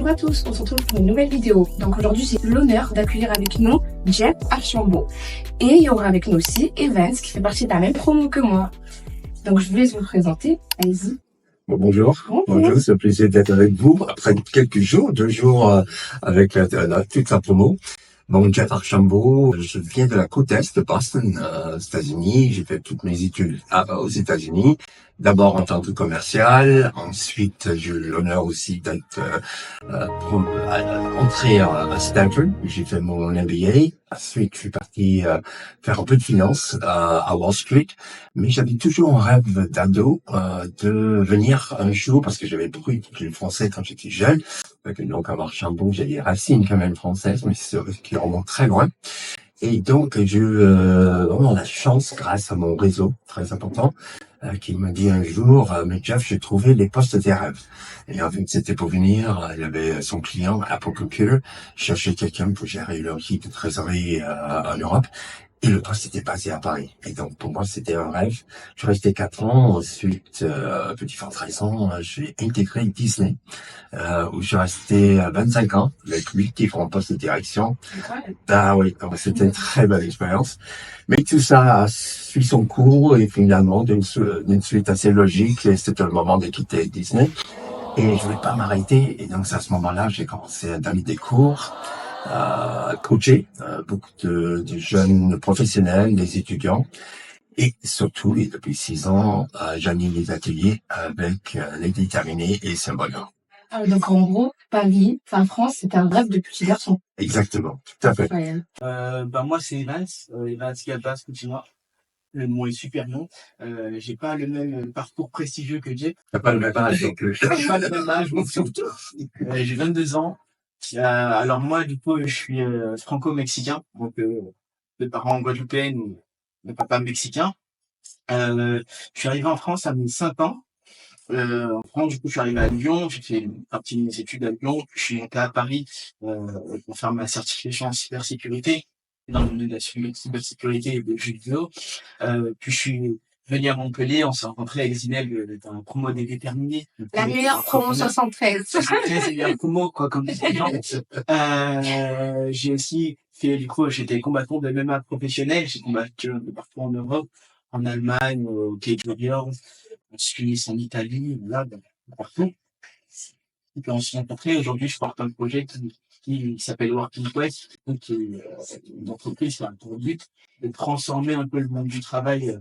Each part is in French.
Bonjour à tous, on se retrouve pour une nouvelle vidéo. Donc aujourd'hui, j'ai l'honneur d'accueillir avec nous Jeff Archambault. Et il y aura avec nous aussi Evans qui fait partie de la même promo que moi. Donc je vais vous présenter. Allez-y. Bonjour, c'est un plaisir d'être avec vous après quelques jours, 2 jours avec toute la promo. Bon, Jeff Archambault, je viens de la côte est de Boston, aux États-Unis. J'ai fait toutes mes études aux États-Unis. D'abord en tant que commercial, ensuite j'ai eu l'honneur aussi d'être entré à Stanford. J'ai fait mon MBA. Ensuite, je suis parti faire un peu de finance à Wall Street. Mais j'avais toujours un rêve d'ado de venir un jour, parce que j'avais beaucoup étudié le français quand j'étais jeune. Donc à Archambault, j'ai des racines quand même françaises, mais c'est qui remontent très loin. Et donc j'ai eu vraiment la chance, grâce à mon réseau très important, qui m'a dit un jour, mais Jeff, j'ai trouvé les postes des rêves. Et en fait, c'était pour venir, il avait son client, Apple Computer, chercher quelqu'un pour gérer leur équipe de trésorerie en Europe. Et le poste était basé à Paris. Et donc, pour moi, c'était un rêve. Je suis resté 4 ans. Ensuite, petit fort raison, j'ai intégré Disney, où je suis resté 25 ans, avec 8 différents postes de direction. Ah oui, donc c'était une très belle expérience. Mais tout ça suit son cours et finalement, d'une suite assez logique, et c'était le moment de quitter Disney. Et je voulais pas m'arrêter. Et donc, c'est à ce moment-là, j'ai commencé à donner des cours, coacher beaucoup de jeunes professionnels, des étudiants. Et surtout, et depuis 6 ans, j'anime les ateliers avec les déterminés et c'est un bonheur. Donc en gros, Paris, France, c'est un rêve depuis petit garçon. Exactement, tout à fait. Moi, c'est Evans Gabas Coutinhoa. Le mot est super long. J'ai pas le même parcours prestigieux que Jeff. T'as pas le même âge non plus. J'ai pas le même âge, surtout. J'ai 22 ans. Alors moi, du coup, je suis franco-mexicain, donc de parents guadeloupéens ou de papa mexicain. Je suis arrivé en France à mes 5 ans. En France, du coup, je suis arrivé à Lyon. J'ai fait une partie de mes études à Lyon. Puis je suis monté à Paris pour faire ma certification en cybersécurité dans le domaine de la cybersécurité et des jeux vidéo. Puis je suis venu à Montpellier. On s'est rencontré avec Zineb dans la promo des déterminés. La meilleure promo 73. 73, c'est bien promo, quoi, comme disent les gens. J'ai aussi fait, du coup, j'étais combattant de MMA professionnel. J'ai combattu un peu partout en Europe, en Allemagne, au Cage Warriors, en Suisse, en Italie, là, partout. Et puis on s'est rencontrés. Aujourd'hui, je porte un projet qui s'appelle Working Quest, donc qui est une entreprise qui a pour but de transformer un peu le monde du travail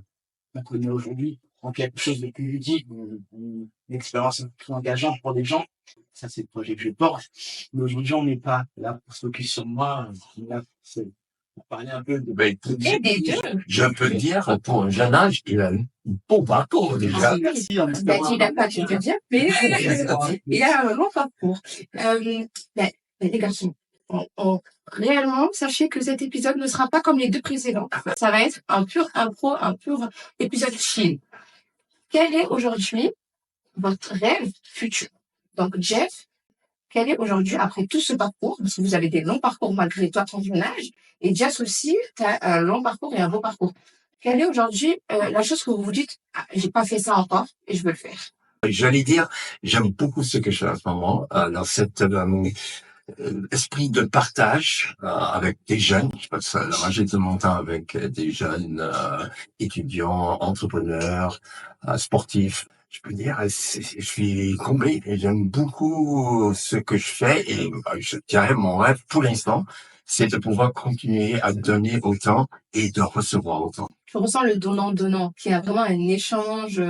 qu'on connaît aujourd'hui en quelque chose de plus ludique, une expérience un peu plus engageante pour les gens. Ça, c'est le projet que je porte. Mais aujourd'hui, on n'est pas là pour se focus sur moi. On est là pour parler un peu de... Je peux dire, pour un jeune âge, il a un bon parcours déjà. Merci. Il n'a pas tout dire, mais il a un long parcours. Les garçons, réellement, sachez que cet épisode ne sera pas comme les 2 précédents. Ça va être un pur impro, un pur épisode chill. Quel est aujourd'hui votre rêve futur? Donc, Jeff, quel est aujourd'hui, après tout ce parcours, parce que vous avez des longs parcours malgré toi, ton jeune âge, et Jess aussi, tu as un long parcours et un beau parcours. Quelle est aujourd'hui la chose que vous vous dites, j'ai pas fait ça encore et je veux le faire? J'allais dire, j'aime beaucoup ce que je fais en ce moment, dans cet esprit de partage avec des jeunes. Je passe la majorité de mon temps avec des jeunes étudiants, entrepreneurs, sportifs. Je peux dire, je suis comblé et j'aime beaucoup ce que je fais et je dirais mon rêve pour l'instant, c'est de pouvoir continuer à donner autant et de recevoir autant. Je ressens le donnant-donnant, qu'il y a vraiment un échange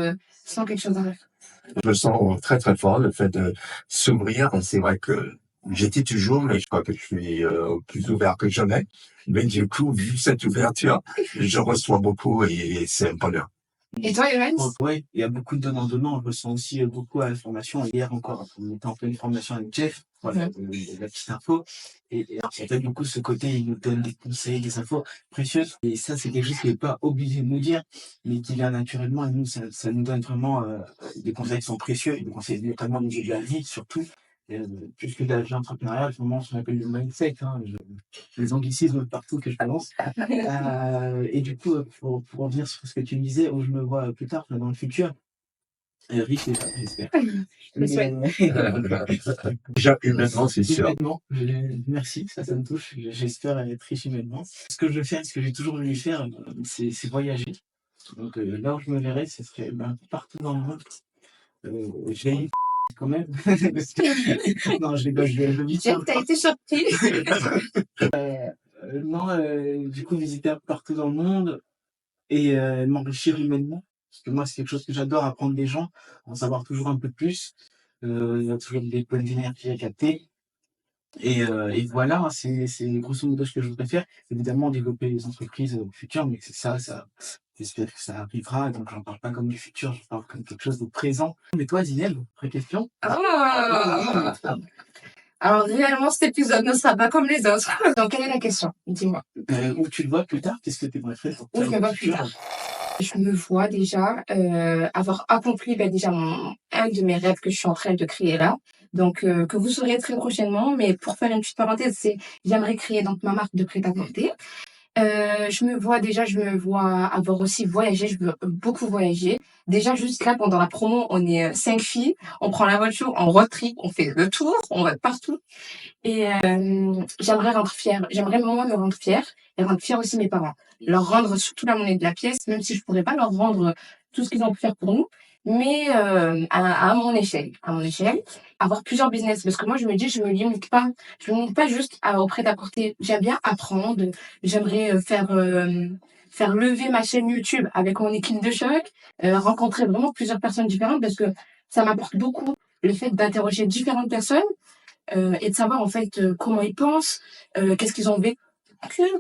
sans quelque chose à faire. Je me sens très très fort, le fait de s'ouvrir. C'est vrai que j'étais toujours, mais je crois que je suis plus ouvert que jamais. Mais du coup, vu cette ouverture, je reçois beaucoup et c'est un bonheur. Et toi, Evans? Oui, il y a beaucoup de donnant-donnant. Je ressens aussi beaucoup à la formation. Hier encore, on était en pleine formation avec Jeff. Voilà, la petite info. Et en fait, beaucoup ce côté, il nous donne des conseils, des infos précieuses. Et ça, c'est quelque chose qu'il n'est pas obligé de nous dire, mais qui vient naturellement. Et nous, ça nous donne vraiment des conseils qui sont précieux, et des conseils notamment au niveau de la vie, surtout. Plus que de la vie entrepreneuriale, vraiment, ce qu'on appelle le mindset, les anglicismes partout que je balance. Et du coup, pour revenir sur ce que tu me disais, où je me vois plus tard, dans le futur, Riche et femme, j'espère. Je le souhaite. Déjà, humainement, c'est sûr. Humainement, merci, ça me touche. J'espère être riche humainement. Ce que je veux faire, ce que j'ai toujours voulu faire, c'est voyager. Donc là où je me verrais, ce serait partout dans le monde. Je vais quand même. Non, je rigole, je vais vite J'aime que t'as été surpris. non, du coup, visiter un peu partout dans le monde et m'enrichir humainement. Parce que moi, c'est quelque chose que j'adore, apprendre des gens, en savoir toujours un peu plus. Il y a toujours des points d'énergie à capter. Et voilà, c'est grosso modo ce que je voudrais faire. Évidemment, développer les entreprises futures, mais c'est ça, j'espère que ça arrivera. Donc, j'en parle pas comme du futur, j'en parle comme quelque chose de présent. Mais toi, Zineb, vraie question. Ah. Alors, réellement, cet épisode ne sera pas comme les autres. Donc, quelle est la question? Dis-moi. Où tu le vois plus tard, qu'est-ce que tu aimerais faire? Où je me vois plus tard? Je me vois déjà avoir accompli déjà un de mes rêves que je suis en train de créer là. Donc, que vous saurez très prochainement. Mais pour faire une petite parenthèse, j'aimerais créer donc ma marque de prêt-à-porter. Je me vois avoir aussi voyagé. Je veux beaucoup voyager. Déjà, juste là, pendant la promo, on est 5 filles. On prend la voiture, on road trip, on fait le tour, on va partout. Et j'aimerais rendre fière. J'aimerais moi me rendre fière et rendre fière aussi mes parents. Leur rendre surtout la monnaie de la pièce, même si je pourrais pas leur rendre tout ce qu'ils ont pu faire pour nous, mais à mon échelle. À mon échelle, avoir plusieurs business. Parce que moi, je me dis, je me limite pas juste au prêt-à-porter. J'aime bien apprendre. J'aimerais faire lever ma chaîne YouTube avec mon équipe de choc, rencontrer vraiment plusieurs personnes différentes parce que ça m'apporte beaucoup le fait d'interroger différentes personnes et de savoir en fait comment ils pensent, qu'est-ce qu'ils ont vécu,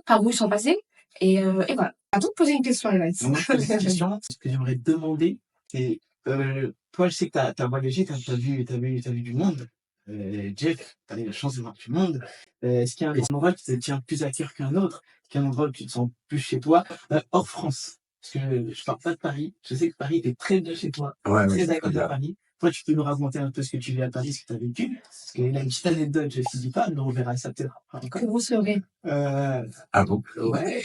par où ils sont passés. Et voilà. À toi de poser une question, Alex. Moi, je pose une question. Ce que j'aimerais te demander, c'est toi, je sais que t'as voyagé, t'as vu du monde. Jeff, t'as eu la chance de voir du monde. Est-ce qu'il y a un endroit qui te tient plus à cœur qu'un autre? Est-ce qu'il y a un endroit où tu te sens plus chez toi, hors France? Parce que je parle pas de Paris. Je sais que Paris était très bien chez toi, Ouais, très c'est d'accord de bien. Paris. Toi, tu peux nous raconter un peu ce que tu vis à Paris, ce que tu as vécu. Parce qu'il y a une petite anecdote, je ne dis pas, mais on verra ça peut-être après Que encore. vous saurez. Ah bon? Ouais.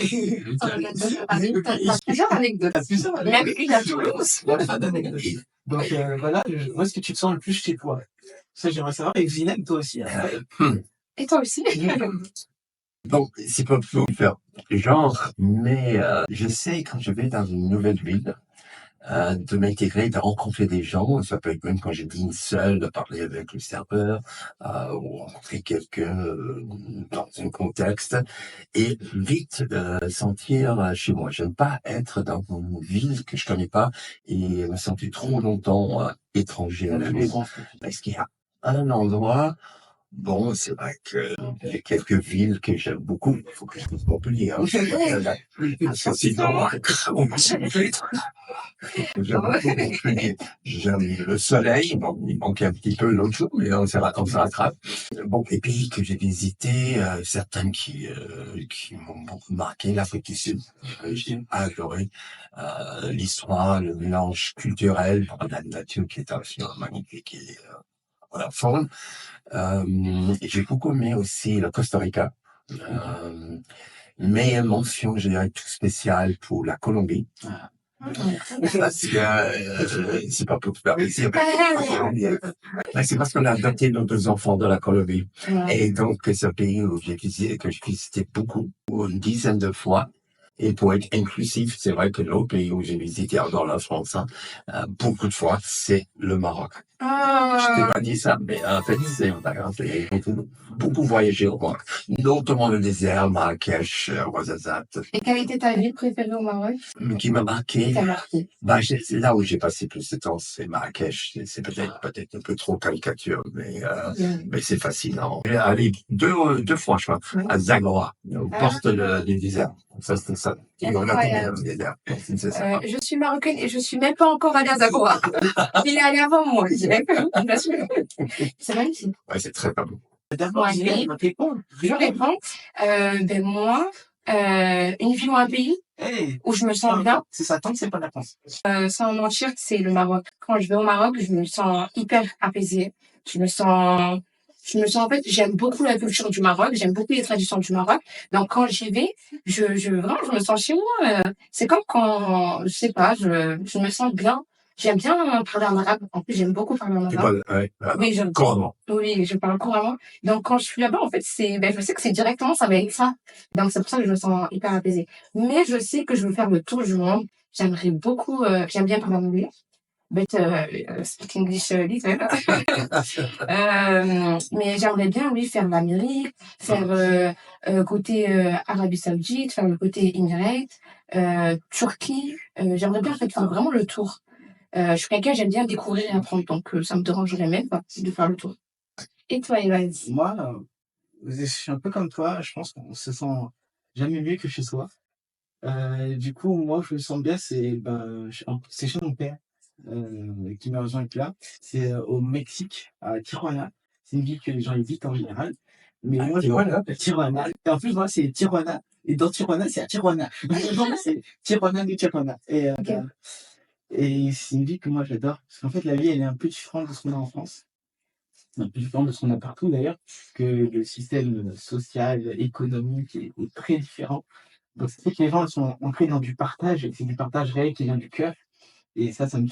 T'as plusieurs anecdotes. T'as plusieurs Même anecdotes. une à Toulouse. Il y a plein d'anecdotes. Donc voilà, où est-ce que tu te sens le plus chez toi? Ça, j'aimerais savoir. Et Zineb, toi aussi. Et toi aussi. Bon, c'est pas pour faire genre, mais je sais quand je vais dans une nouvelle ville, de m'intégrer, de rencontrer des gens. Ça peut être même quand je dîne seul, de parler avec le serveur, ou rencontrer quelqu'un dans un contexte, et vite sentir chez moi. J'aime pas être dans une ville que je connais pas et me sentir trop longtemps étranger à la ville. Parce qu'il y a un endroit. Bon, c'est vrai que il y a quelques villes que j'aime beaucoup. Il faut que je fasse Montpellier, hein. Parce que sinon, on va s'ennuyer. J'aime beaucoup Montpellier. J'aime le soleil. Bon, il manquait un petit peu l'autre jour, mais on se rattrape. Bon, et puis que j'ai visité, certaines qui m'ont beaucoup marqué, l'Afrique du Sud. J'ai adoré l'histoire, le mélange culturel, la nature qui est absolument magnifique et voilà, forme. J'ai beaucoup aimé aussi le Costa Rica. Mais mention, je dirais, tout spéciale pour la Colombie. Parce que c'est pas pour te faire plaisir, mais c'est parce qu'on a adopté nos 2 enfants de la Colombie. Et donc, c'est un pays où que j'ai visité beaucoup, une dizaine de fois. Et pour être inclusif, c'est vrai que l'autre pays où j'ai visité, encore la France, beaucoup de fois, c'est le Maroc. Je t'ai pas dit ça, mais en fait, c'est j'ai beaucoup voyagé au Maroc, notamment le désert, Marrakech, Ouarzazate. Et quelle était ta ville préférée au Maroc? Qui m'a marqué, Qui t'a marqué? c'est là où j'ai passé plus de temps, c'est Marrakech. C'est peut-être un peu trop caricature, mais c'est fascinant. J'ai allé deux fois, je crois, à Zagora, aux portes du désert. Ça, c'était ça. Et on a connu le désert. C'est ça. Je suis marocaine et je suis même pas encore allée à Zagora. Il est allé avant moi. C'est magnifique. Ouais, c'est très pas beau. D'abord, Zineb, réponds. Je réponds. Moi, une ville ou un pays Hey, où je me sens bien, c'est ça, tant que c'est pas la France. sans mentir, c'est le Maroc. Quand je vais au Maroc, je me sens hyper apaisée. Je me sens en fait, j'aime beaucoup la culture du Maroc, j'aime beaucoup les traditions du Maroc. Donc quand j'y vais, vraiment, je me sens chez moi. C'est comme quand, je sais pas, je me sens bien. J'aime bien parler en arabe. En plus, j'aime beaucoup parler en Tu arabe. parles, ouais, Oui, couramment. oui, je parle couramment. Donc, quand je suis là-bas, en fait, je sais que c'est directement, ça va être ça. Donc, c'est pour ça que je me sens hyper apaisée. Mais je sais que je veux faire le tour du monde. J'aimerais beaucoup, j'aime bien parler anglais. But, speak English a little. Mais j'aimerais bien, oui, faire l'Amérique, faire côté Arabie Saoudite, faire le côté Émirats, Turquie. J'aimerais bien en fait faire vraiment le tour. Je suis quelqu'un, j'aime bien découvrir et apprendre, donc ça me dérangerait même pas de faire le tour. Et toi, Evans? Moi, je suis un peu comme toi, je pense qu'on se sent jamais mieux que chez soi. Du coup, moi, je me sens bien, c'est chez mon père qui m'a rejoint là. C'est au Mexique, à Tijuana. C'est une ville que les gens évitent en général. Mais moi, Tijuana? Tijuana. Et en plus, moi, c'est Tijuana. Et dans Tijuana, c'est à Tijuana. Donc, c'est Tijuana de Tijuana. Ok. Et c'est une ville que moi, j'adore. Parce qu'en fait, la vie, elle est un peu différente de ce qu'on a en France. Un peu différente de ce qu'on a partout, d'ailleurs. Que le système social, économique est très différent. Donc, c'est que les gens ils sont ancrés dans du partage, et c'est du partage réel qui vient du cœur. Et ça me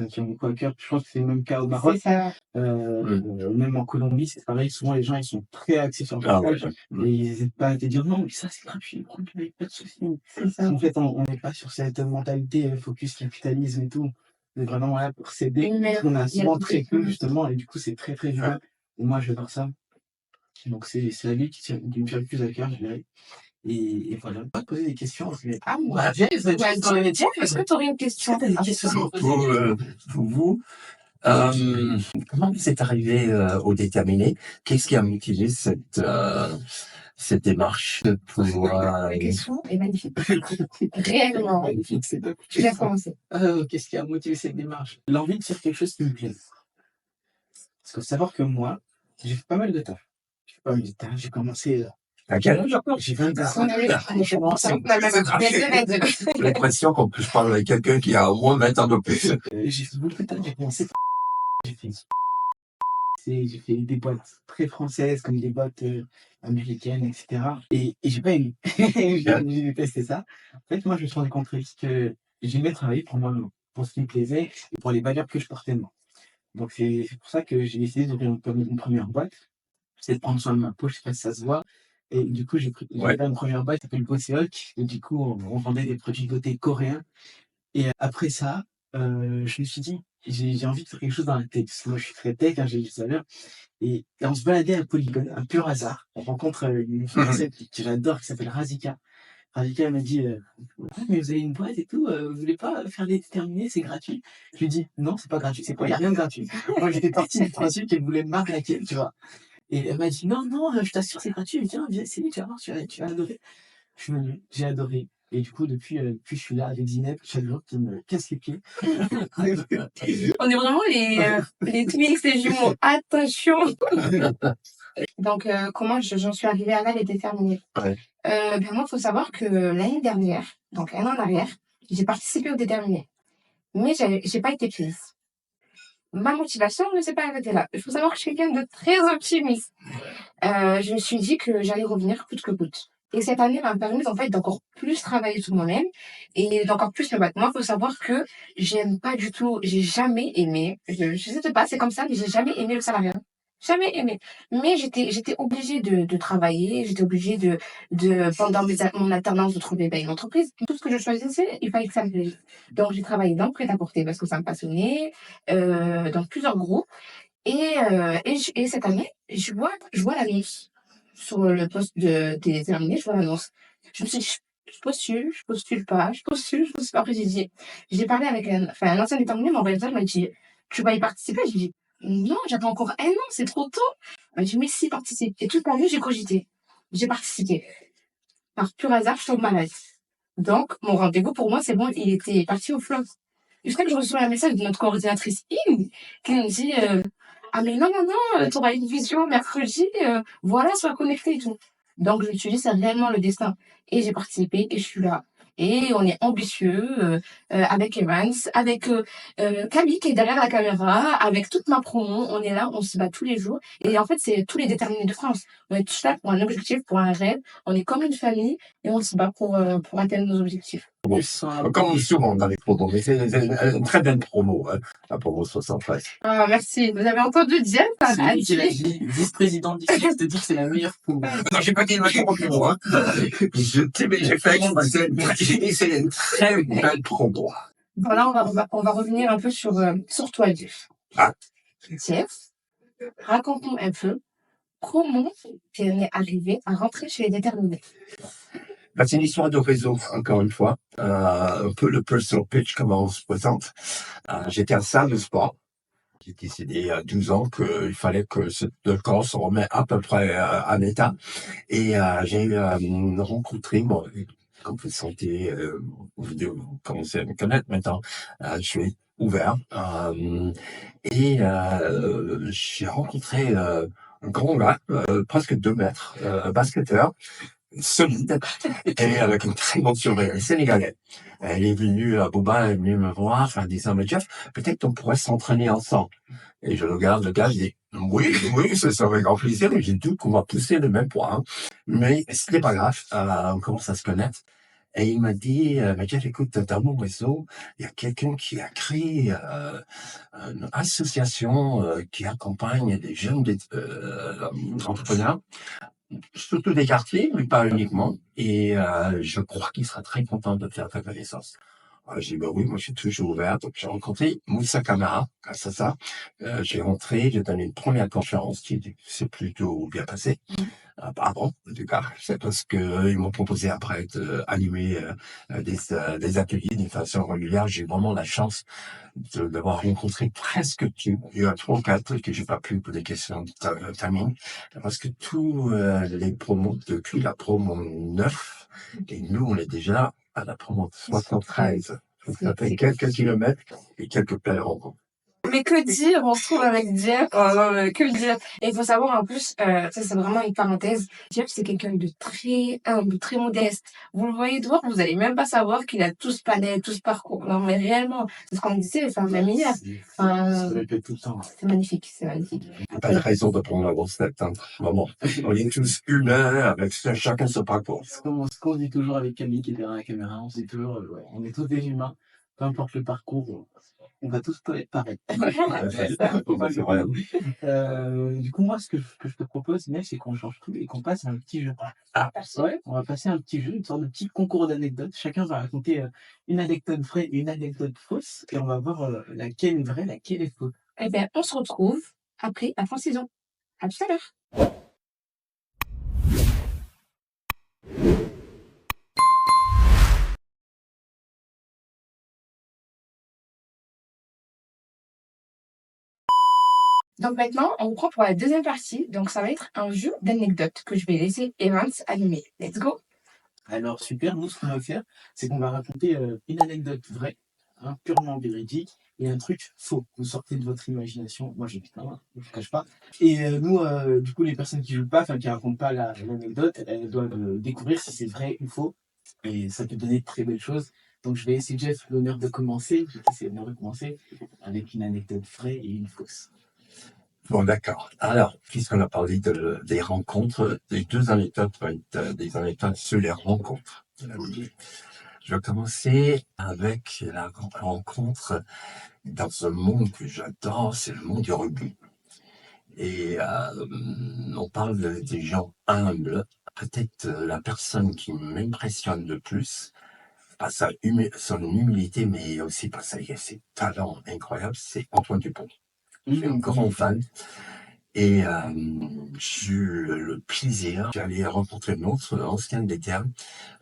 tient beaucoup à cœur. Je pense que c'est le même cas au C'est Maroc. ça. Même en Colombie, c'est pareil. Souvent, les gens, ils sont très axés sur le Ah ouais. partage. Et ils n'hésitent pas à te dire non, mais ça, c'est gratuit, prends-le, pas de souci. C'est ça. En fait, on n'est pas sur cette mentalité focus capitalisme et tout. On est vraiment là pour s'aider. Mais On a il y a souvent très peu, justement, et du coup, c'est très, très dur. Et moi, j'adore ça. Donc, c'est la vie qui me tient le plus à cœur, je dirais. Et voilà, pas te poser des questions. Ah, moi. Bah, viens, Ouais, est-ce que tu aurais une question? t'as des questions à me Pour, poser? pour vous, comment vous êtes arrivé au déterminé? Qu'est-ce qui a motivé cette démarche pour La question est magnifique. Réellement. Magnifique, c'est top. Tu laisses commencer. Qu'est-ce qui a motivé cette démarche? L'envie de faire quelque chose qui me plaise. Parce qu'il faut savoir que moi, j'ai fait pas mal de taf. J'ai fait pas mal de taf. J'ai commencé, à quel âge encore? j'ai 22 On ans. a eu J'ai commencé, J'ai l'impression qu'en plus je parle avec quelqu'un qui a au moins 20 ans de plus. j'ai fait beaucoup de taf. J'ai commencé, j'ai fait j'ai fait des boîtes très françaises comme des boîtes américaines, etc. Et j'ai pas aimé. J'ai détesté ça. En fait, moi, je me suis rendu compte très vite que j'aimais travailler pour moi-même, pour ce qui me plaisait et pour les valeurs que je portais de moi. Donc, c'est pour ça que j'ai décidé d'ouvrir une première boîte. C'est de prendre soin de ma peau, je sais pas si ça se voit. Et du coup, j'ai Ouais. ouvert une première boîte qui s'appelle Boseok. Et du coup, on vendait des produits beauté coréens. Et après ça, je me suis dit, j'ai envie de faire quelque chose dans la tech. Parce que moi, je suis très tech, hein, j'ai dit tout à l'heure. Et on se baladait à Polygone, un pur hasard. On rencontre une Française que j'adore qui s'appelle Razika. Razika, elle m'a dit ah, mais vous avez une boîte et tout, vous voulez pas faire des déterminés, c'est gratuit. Je lui dis non, c'est pas gratuit, c'est quoi, il n'y a rien de gratuit. Moi, j'étais parti du principe qu'elle voulait m'arnaquer, tu vois. Et elle m'a dit non, non, je t'assure, c'est gratuit. Viens, viens, essayer, tu vas voir, tu vas adorer. Je suis venu, j'ai adoré. Et du coup, depuis je suis là avec Zineb, chaque jour, qui me casse les pieds. On est vraiment les twins, les jumeaux. Attention. Donc, comment j'en suis arrivée à là, les déterminée. Ouais. Moi, il faut savoir que l'année dernière, donc un an en arrière, j'ai participé au déterminé. Mais j'ai pas été prise. Ma motivation ne s'est pas arrêtée là. Il faut savoir que je suis quelqu'un de très optimiste. Je me suis dit que j'allais revenir coûte que coûte. Et cette année m'a permis en fait d'encore plus travailler sur moi-même et d'encore plus me battre. Moi, il faut savoir que j'aime pas du tout, j'ai jamais aimé, je sais pas, c'est comme ça, mais j'ai jamais aimé le salariat. Jamais aimé. Mais j'étais obligée de travailler, j'étais obligée pendant mon alternance de trouver une entreprise. Tout ce que je choisissais, il fallait que ça me plaise. Donc, j'ai travaillé dans le prêt-à-porter parce que ça me passionnait, dans plusieurs groupes. Et cette année, je vois l'annonce sur le poste des déterminés, je vois l'annonce. Je me suis dit, je postule pas, je postule pas. Après, j'ai parlé avec un ancien déterminé, mon réalisateur m'a dit, tu vas y participer? J'ai dit, non, j'attends encore un an, c'est trop tôt. Il m'a dit, mais si, participe. Et toute la nuit, j'ai cogité. J'ai participé. Par pur hasard, je tombe malade. Donc, mon rendez-vous, pour moi, c'est bon, il était parti au flop. Jusqu'à que je reçois un message de notre coordinatrice qui me dit ah mais non, non, non, tu auras une vision mercredi, voilà, sois connecté et tout. Donc je me suis dit, c'est réellement le destin. Et j'ai participé et je suis là. Et on est ambitieux avec Evans, avec Camille qui est derrière la caméra, avec toute ma promo, on est là, on se bat tous les jours. Et en fait, c'est tous les déterminés de France. On est tous là pour un objectif, pour un rêve. On est comme une famille et on se bat pour atteindre nos objectifs. Bon, on commence souvent dans les promos, mais c'est une très belle promo, hein, la promo 73. Ah, merci. Vous avez entendu Jeff C'est lui qui l'a dit, vice-président du CIF, te dit que c'est la meilleure promo. Non, j'ai pas dit la promo, hein. J'ai fait c'est une très belle promo. Voilà, on va revenir un peu sur toi, Jeff. Ah. Jeff, raconte-nous un peu comment tu es arrivé à rentrer chez les déterminés. Bah, c'est une histoire de réseau, encore une fois. Un peu le personal pitch, comment on se présente. J'étais en salle de sport. J'ai décidé à 12 ans qu'il fallait que le corps se remette à peu près en état. Et j'ai rencontré, bon, comme vous sentez, vous commencez à me connaître maintenant, je suis ouvert. Et j'ai rencontré un grand gars, presque 2 mètres, basketteur, solide, et avec une très bonne surveillance, sénégalais. Elle est venue, Boba est venu me voir en disant, mais Jeff, peut-être on pourrait s'entraîner ensemble. Et je regarde le gars, je dis, oui, ça serait grand plaisir, mais j'ai le doute qu'on va pousser le même poids, hein. Mais c'était pas grave, on commence à se connaître. Et il m'a dit, mais Jeff, écoute, dans mon réseau, il y a quelqu'un qui a créé une association qui accompagne des jeunes entrepreneurs, surtout des quartiers, mais pas uniquement. Et je crois qu'il sera très content de faire ta connaissance. J'ai dit, bah oui, moi je suis toujours ouvert. Donc j'ai rencontré Moussa Camara, grâce à ça. J'ai rentré, j'ai donné une première conférence qui s'est plutôt bien passée. Pardon, en tout cas, c'est parce que ils m'ont proposé après d'animer des ateliers d'une façon régulière. J'ai vraiment la chance d'avoir rencontré presque tout. Il y a 3 ou 4 que j'ai pas pu pour des questions de timing. Parce que tous les promos, depuis la promo 9, et nous, on est déjà à la promo 73. Ça fait quelques kilomètres et quelques belles rencontres. Mais que dire, on se trouve avec Jeff. Oh non, mais que dire. Et il faut savoir, en plus, ça c'est vraiment une parenthèse. Jeff, c'est quelqu'un de très humble, très modeste. Vous le voyez dehors, vous allez même pas savoir qu'il a tout ce palais, tout ce parcours. Non, mais réellement, c'est ce qu'on disait, c'est un ami hier. Ça répète tout le temps. C'est magnifique, c'est magnifique. Pas de raison de prendre la grosse tête, hein. Vraiment. On est tous humains, avec chacun son parcours. Ce qu'on dit toujours avec Camille qui est derrière la caméra, on dit toujours, ouais, on est tous des humains, peu importe le parcours, on va tous pas être pareils. C'est vrai. Du coup, moi, ce que je te propose, Nef, c'est qu'on change tout et qu'on passe à un petit jeu. Ah. Ouais, on va passer à un petit jeu, une sorte de petit concours d'anecdotes. Chacun va raconter une anecdote vraie et une anecdote fausse, et on va voir laquelle est vraie, laquelle est fausse. Eh bien, on se retrouve après la fin de saison. À tout à l'heure. Donc maintenant, on reprend pour la deuxième partie. Donc ça va être un jeu d'anecdotes que je vais laisser Evans animer. Let's go. Alors super, nous ce qu'on va faire, c'est qu'on va raconter une anecdote vraie, hein, purement véridique, et un truc faux. Vous sortez de votre imagination. Moi j'ai putain, je vous cache pas. Et nous, du coup, les personnes qui jouent pas, enfin qui racontent pas l'anecdote, elles doivent découvrir si c'est vrai ou faux. Et ça peut donner de très belles choses. Donc je vais laisser Jeff l'honneur de commencer. Je vais laisser l'honneur de commencer avec une anecdote vraie et une fausse. Bon, d'accord. Alors, puisqu'on a parlé des rencontres, les 2 anecdotes vont être des anecdotes sur les rencontres. Je vais commencer avec la rencontre dans un monde que j'adore, c'est le monde du rugby. Et on parle des gens humbles. Peut-être la personne qui m'impressionne le plus, par son humilité, mais aussi par ses talents incroyables, c'est Antoine Dupont. Je suis un grand fan. Et j'ai eu le plaisir d'aller rencontrer notre ancien des termes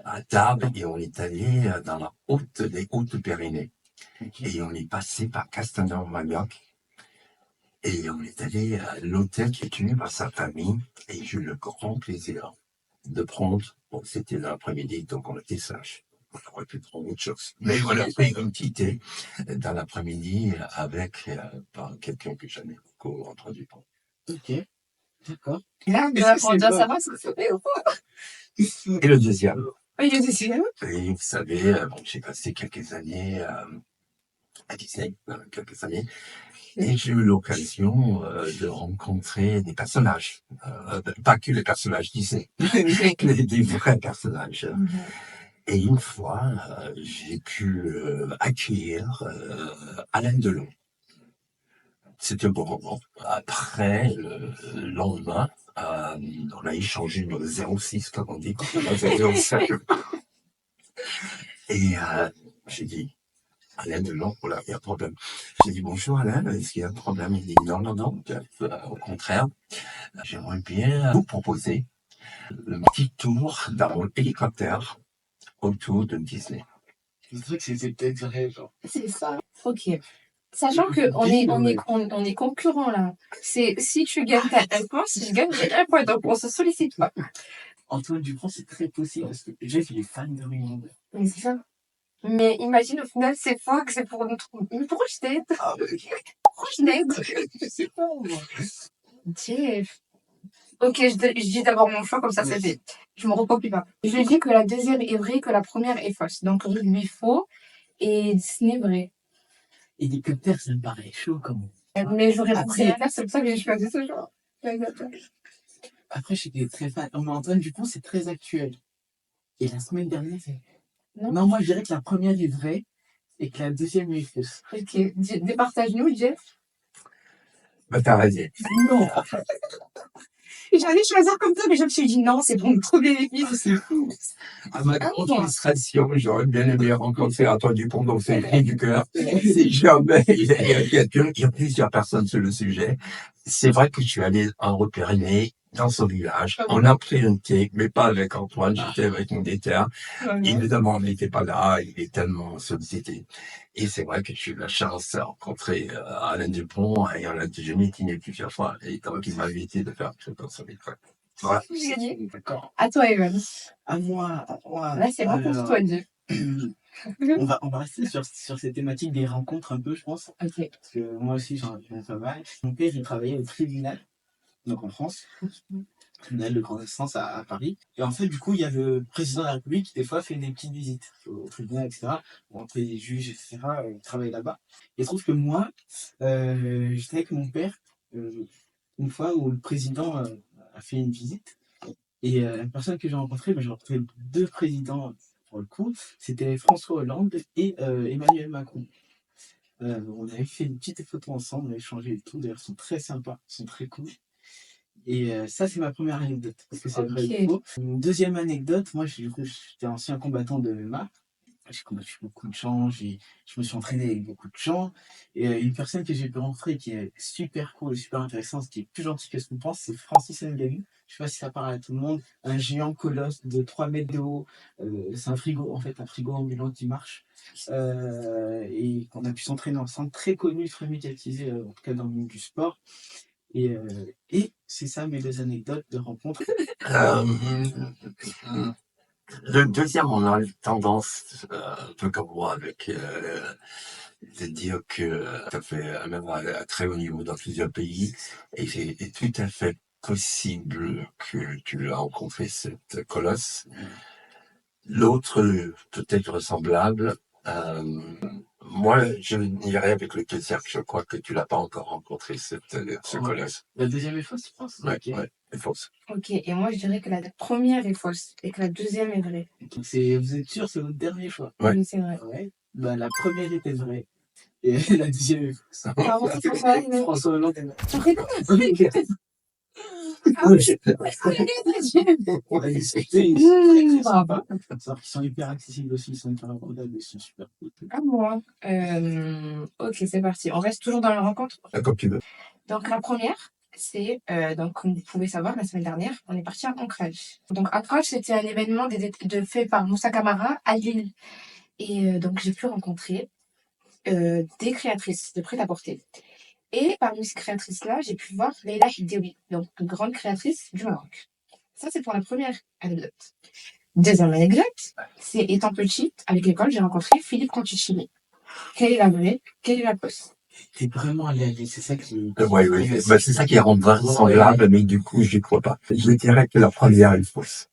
à Tarbes, et on est allé dans les Hautes-Pyrénées. Et on est passé par Castaner-Magnoac. Et on est allé à l'hôtel qui est tenu par sa famille. Et j'ai eu le grand plaisir de prendre, bon, c'était l'après-midi, donc on était sages. On aurait pu prendre autre chose. Mais on a pris un petit thé dans l'après-midi avec quelqu'un que j'aimais beaucoup, Antoine Dupont. Ok, d'accord. Là, on doit savoir ce que c'est ou pas. Et le deuxième. Oui, le deuxième. Et vous savez, bon, j'ai passé quelques années à Disney, quelques années, et j'ai eu l'occasion de rencontrer des personnages, pas que les personnages Disney, mais des vrais personnages. Et une fois, j'ai pu accueillir Alain Delon. C'était au bon moment. Après, le lendemain, on a échangé le 06, comme on dit. Et j'ai dit, Alain Delon, voilà, il y a un problème. J'ai dit, bonjour Alain, est-ce qu'il y a un problème? Il dit, non, non, non, au contraire, j'aimerais bien vous proposer un petit tour d'un hélicoptère autour de Disney. Le truc, c'était peut-être vrai, genre. C'est ça. Ok. Sachant que on est concurrents là. C'est si tu gagnes, t'as un point, si je gagne, j'ai un point. Donc on se sollicite pas. Antoine Dupont, c'est très possible parce que Jeff, il est fan de Ring. Mais c'est ça. Mais imagine au final, c'est faux que c'est pour nous trouver. Mais pourquoi je t'aide? Pourquoi je t'aide? Je sais pas, moi. Jeff. Ok, je dis d'abord mon choix, comme ça c'est fait. Je me recopie pas. Je dis que la deuxième est vraie, que la première est fausse. Donc rugby faux et Disney vrai. Hélicoptère, ça me paraît chaud comme. Mais j'aurais la première, c'est pour ça que j'ai choisi ce choix. Après, j'étais très fan. Oh, mais Antoine Dupont, c'est très actuel. Et la semaine dernière, c'est. Non, moi, je dirais que la première est vraie et que la deuxième est fausse. Ok, départage-nous, Jeff. Bah, t'as raison. Non. J'allais choisir comme ça, mais je me suis dit non, c'est pour me trouver les filles. C'est fou. À ma grande frustration, j'aurais bien aimé rencontrer Antoine Dupont, donc c'est le cri du cœur. Si jamais il y a plusieurs personnes sur le sujet, c'est vrai que je suis allé en repérer dans son village. On a pris une thé, mais pas avec Antoine, j'étais avec mon déter. Évidemment, on n'était pas là, il est tellement sollicité. Et c'est vrai que j'ai eu la chance de rencontrer Alain Dupont et on a déjeuné, dîné plusieurs fois. Et donc, il m'a invité de faire un truc dans son village. Voilà. J'ai gagné. D'accord. À toi, Evan. À moi. Là, c'est bon pour toi, Dieu. on va rester sur ces thématiques des rencontres un peu, je pense. Ok. Parce que moi aussi, j'en ai pas mal. Mon père, il travaillait au tribunal, donc en France. Tribunal de grande instance à Paris. Et en fait, du coup, il y a le président de la République qui, des fois, fait des petites visites au tribunal, etc. Pour rencontrer les juges, etc. Il travaille là-bas. Et il se trouve que moi, j'étais avec mon père une fois où le président a fait une visite. Et la personne que j'ai rencontrée deux présidents pour le coup. C'était François Hollande et Emmanuel Macron. On avait fait une petite photo ensemble, on a échangé et tout. D'ailleurs, ils sont très sympas, ils sont très cool. Et ça, c'est ma première anecdote, parce que c'est vrai et faux. Une deuxième anecdote, moi, j'étais ancien combattant de MMA. J'ai combattu beaucoup de gens, je me suis entraîné avec beaucoup de gens. Et une personne que j'ai pu rencontrer qui est super cool et super intéressante, qui est plus gentille que ce qu'on pense, c'est Francis Ngannou. Je sais pas si ça parle à tout le monde. Un géant colosse de 3 mètres de haut. C'est un frigo, en fait, un frigo ambulant qui marche. Et qu'on a pu s'entraîner ensemble, très connu, très médiatisé, en tout cas dans le monde du sport. Et c'est ça mes deux anecdotes de rencontre. Le deuxième, on a une tendance, un peu comme moi, avec de dire que ça fait même à très haut niveau dans plusieurs pays, et c'est tout à fait possible que tu as rencontré cette colosse. L'autre, peut-être ressemblable. Moi, je n'irai avec le deuxième. Je crois que tu l'as pas encore rencontré, ce colosse. La deuxième est fausse, tu penses? Ouais, est fausse. Ok, et moi, je dirais que la première est fausse et que la deuxième est vraie. Donc vous êtes sûr, c'est votre dernier choix? Ouais. Oui, c'est vrai. Ouais. Bah, la première était vraie. Et la deuxième est fausse. François Hollande est qu'ils sont hyper accessibles aussi, ils sont hyper abordables, ils sont super cool. À moi. Ok, c'est parti. On reste toujours dans la rencontre. Comme tu veux. Donc la première, c'est donc comme vous pouvez savoir, la semaine dernière, on est parti à Ancrage. Donc Ancrage, c'était un événement fait par Moussa Camara à Lille. Et donc j'ai pu rencontrer des créatrices de prêt-à-porter. Et parmi ces créatrices-là, j'ai pu voir Leila Hidewi, donc une grande créatrice du Maroc. Ça, c'est pour la première anecdote. Deuxième anecdote, c'est étant petite, avec l'école, j'ai rencontré Philippe Conticini. Quelle est la vraie? Quelle est la fausse? T'es vraiment allé, c'est ça qui... Oui. Bah, c'est ça qui rend vraisemblable, mais du coup, j'y crois pas. Je dirais que la première est fausse.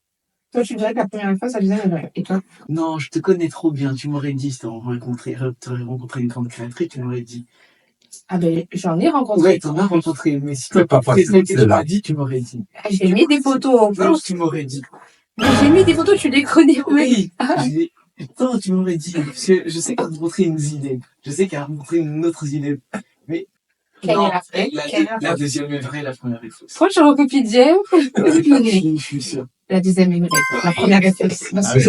Toi, tu dirais que la première est fausse, la deuxième est vraie. Et toi? Non, je te connais trop bien. Tu m'aurais dit, si t'aurais rencontré une grande créatrice, tu m'aurais dit. Ah ben, j'en ai rencontré. Ouais, t'en as rencontré, mais si C'est pas c'est facile, celle que tu là. m'as dit, tu m'aurais dit. J'ai mis des photos en Non, plus. tu m'aurais dit. J'ai mis des photos, tu les connais, oui. Oui, tant tu m'aurais dit, parce que je sais qu'elle a rencontré une Zineb, je sais qu'elle a rencontré une autre Zineb, mais Quelle non, est la vraie? Quelle est la la fausse? deuxième est vraie, la première est fausse. Toi, tu recopies Jeff. Je suis sûr. La deuxième est vraie. La première est fausse. Ah oui.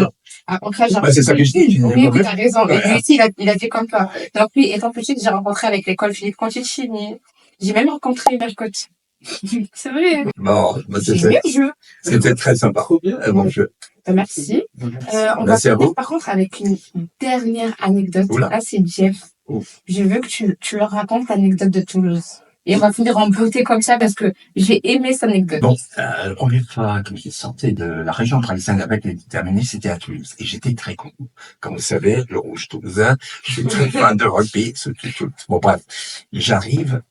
Après, j'ai Bah, c'est ça que je dis. oui, oui, t'as raison. Et lui Ouais. aussi, il a fait comme toi. Donc, lui, étant petit, j'ai rencontré avec l'école Philippe Conticini. J'ai même rencontré Mercotte. C'est vrai. Bon, bah, J'ai aimé le jeu. c'était très sympa. Trop bien. Bon jeu. Merci. On va Merci à finir vous. par contre avec une dernière anecdote. Oula. Là, c'est Jeff. Ouf. Je veux que tu leur racontes l'anecdote de Toulouse. Et on va finir en beauté comme ça parce que j'ai aimé cette anecdote. Bon, la première fois que je sortais de la région parisienne avec les déterminés, c'était à Toulouse. Et j'étais très content. Comme vous savez, le rouge toulousain, je suis très fan de rugby. Bon, bref, j'arrive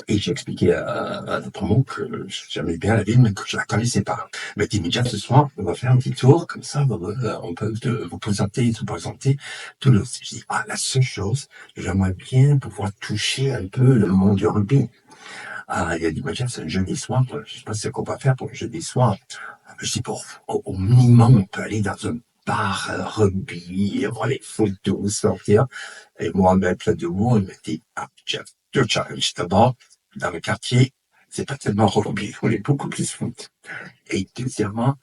et j'expliquais à notre promo que j'aimais bien la ville, mais que je la connaissais pas. Il m'a dit, mais déjà ce soir, on va faire un petit tour, comme ça, on peut vous présenter Toulouse. Je dis, la seule chose, j'aimerais bien pouvoir toucher un peu le monde du rugby. Il a dit, mais c'est un jeudi soir, je sais pas ce qu'on va faire pour le jeudi soir. Je dis, au minimum, on peut aller dans un bar rugby, voir les photos, sortir. Et moi, mettre là debout, il m'a dit, Jeff, deux challenges. D'abord, dans le quartier, c'est pas tellement rugby, on est beaucoup plus foot. Et deuxièmement,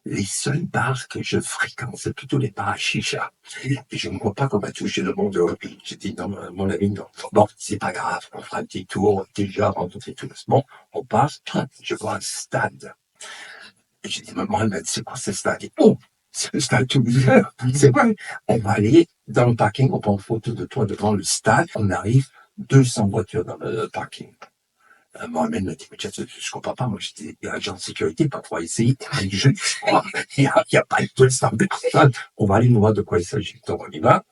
les seuls bars que je fréquente, c'est plutôt les bars à chicha. Et je ne crois pas qu'on va toucher le monde de rugby. J'ai dit, non, mon ami, non. Bon, c'est pas grave, on fera un petit tour, déjà rencontrer tout le monde. Bon, on passe, je vois un stade. Et j'ai dit, maman, elle m'a dit, c'est quoi ce stade? Oh, c'est le stade toulousain. C'est vrai. On va aller dans le parking, on prend une photo de toi devant le stade, on arrive, 200 voitures dans le parking. Mohamed m'a dit, mais je comprends pas, moi j'étais agent de sécurité, pas pour essayer. Il n'y a pas de 200 personnes. On va aller voir de quoi il s'agit. Donc on y va.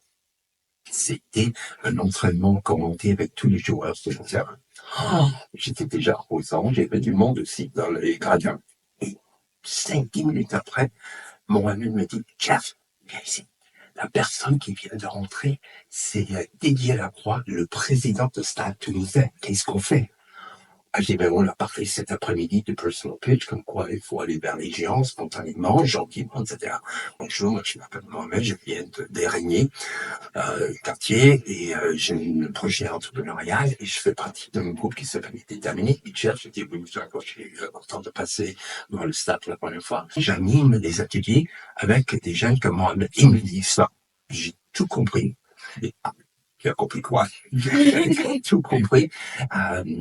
C'était un entraînement commenté avec tous les joueurs sur le terrain. J'étais déjà aux anges, j'avais du monde aussi dans les gradins. Et 5-10 minutes après, Mohamed me dit, Jeff, viens ici. La personne qui vient de rentrer, c'est Didier Lacroix, le président de Stade Toulousain. Qu'est-ce qu'on fait? J'ai dit, ben, on a parlé cet après-midi du personal pitch, comme quoi il faut aller vers les géants spontanément, gentiment, etc. Bonjour, je m'appelle Mohamed, je viens d'Érigny, quartier, et j'ai un projet entrepreneurial, et je fais partie d'un groupe qui s'appelle Déterminé. Et je dis, oui, quand j'ai eu le temps de passer dans le stade pour la première fois, j'anime des ateliers avec des jeunes comme Mohamed. Ils me disent ça. J'ai tout compris. Et, tu as compris quoi? J'ai tout compris.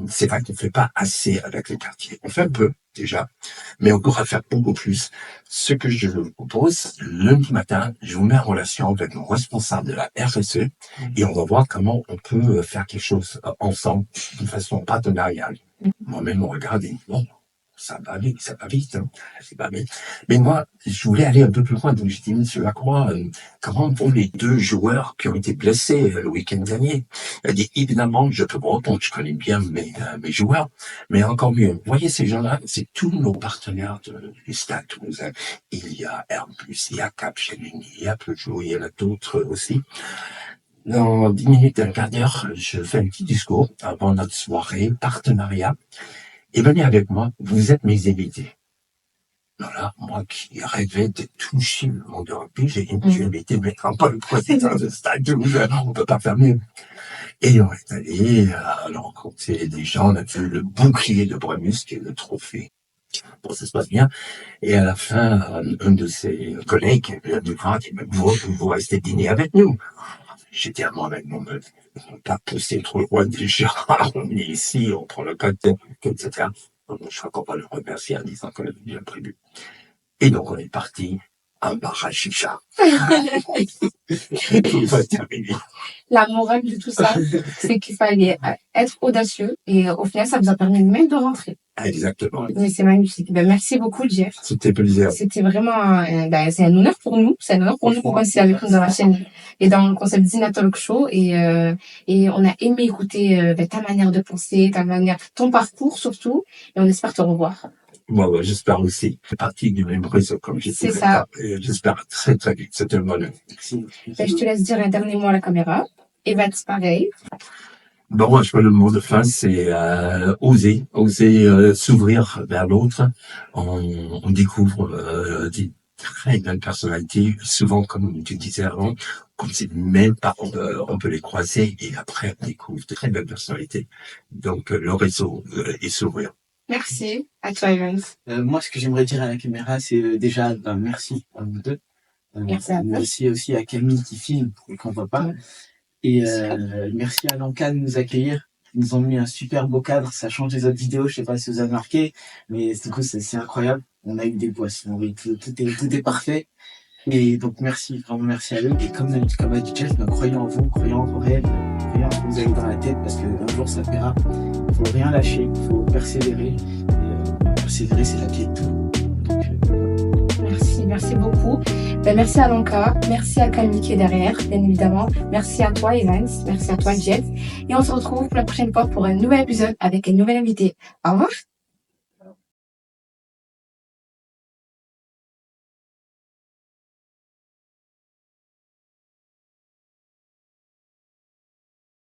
C'est vrai qu'on ne fait pas assez avec les quartiers. On fait un peu, déjà, mais on pourra faire beaucoup plus. Ce que je vous propose, lundi matin, je vous mets en relation avec mon responsable de la RSE et on va voir comment on peut faire quelque chose ensemble, de façon partenariale. Moi-même, on regarde et bon, ça va vite, hein. C'est pas vite. Mais moi, je voulais aller un peu plus loin. Donc, j'ai dit, monsieur Lacroix, comment vont les 2 joueurs qui ont été blessés le week-end dernier? Il a dit, évidemment, je peux vous répondre, je connais bien mes joueurs, mais encore mieux, vous voyez ces gens-là, c'est tous nos partenaires du Stade Toulousain. Il y a Airbus, il y a Capgemini, il y a Peugeot, il y en a d'autres aussi. Dans 10 minutes, un quart d'heure, je fais un petit discours avant notre soirée partenariat. Et venez avec moi, vous êtes mes invités. Voilà, moi qui rêvais de toucher le monde du rugby, j'ai invité maintenant pas le président de Stade Toulousain, on peut pas faire mieux. Et on est allé rencontrer des gens, on a vu le bouclier de Brennus, qui est le trophée. Bon, ça se passe bien. Et à la fin, un de ses collègues vient nous voir, dit, vous restez dîner avec nous. J'étais à moi avec mon meuf. On n'a pas poussé trop loin déjà. On est ici, on prend le code, etc. Donc, je crois qu'on va le remercier en disant qu'on avait bien prévu. Et donc, on est parti à un bar à chicha. Tout va terminer. La morale de tout ça, c'est qu'il fallait être audacieux et au final, ça vous a permis même de rentrer. Exactement. Mais c'est magnifique. Ben, merci beaucoup, Jeff. C'était plaisir. C'était vraiment, c'est un honneur pour nous. C'est un honneur pour nous qu'on passe avec nous dans la chaîne et dans le concept Zina Talk Show. Et on a aimé écouter ta manière de penser, ton parcours surtout. Et on espère te revoir. Moi, j'espère aussi. C'est partie du même réseau, comme j'ai dit. C'est ça. J'espère très, très vite. C'était un bonheur. Ben, je te laisse dire un dernier mot à la caméra. Eva, c'est pareil. Bon, je crois le mot de fin, c'est oser s'ouvrir vers l'autre. On découvre des très belles personnalités, souvent comme tu disais avant, qu'on ne sait même pas on peut les croiser et après on découvre de très belles personnalités. Donc le réseau et s'ouvrir. Merci à toi, Evans. Moi, ce que j'aimerais dire à la caméra, c'est déjà merci à vous deux. Merci à toi. Merci aussi à Camille qui filme et qu'on voit pas. Et merci à Lanka de nous accueillir. Ils nous ont mis un super beau cadre. Ça change des autres vidéos. Je sais pas si vous avez remarqué, mais du coup, c'est incroyable. On a eu des boissons. Oui, tout est parfait. Et donc, merci, vraiment merci à eux. Et comme a dit Jeff, croyez en vous, croyez en vos rêves, croyez en ce que vous avez dans la tête parce qu'un jour ça paiera. Il faut rien lâcher, il faut persévérer. Et, persévérer, c'est la clé de tout. Donc, Merci beaucoup. Merci à Lanka, merci à Camille qui est derrière, bien évidemment. Merci à toi, Evans, merci à toi, Jeff. Et on se retrouve pour la prochaine fois pour un nouvel épisode avec un nouvel invité. Au revoir.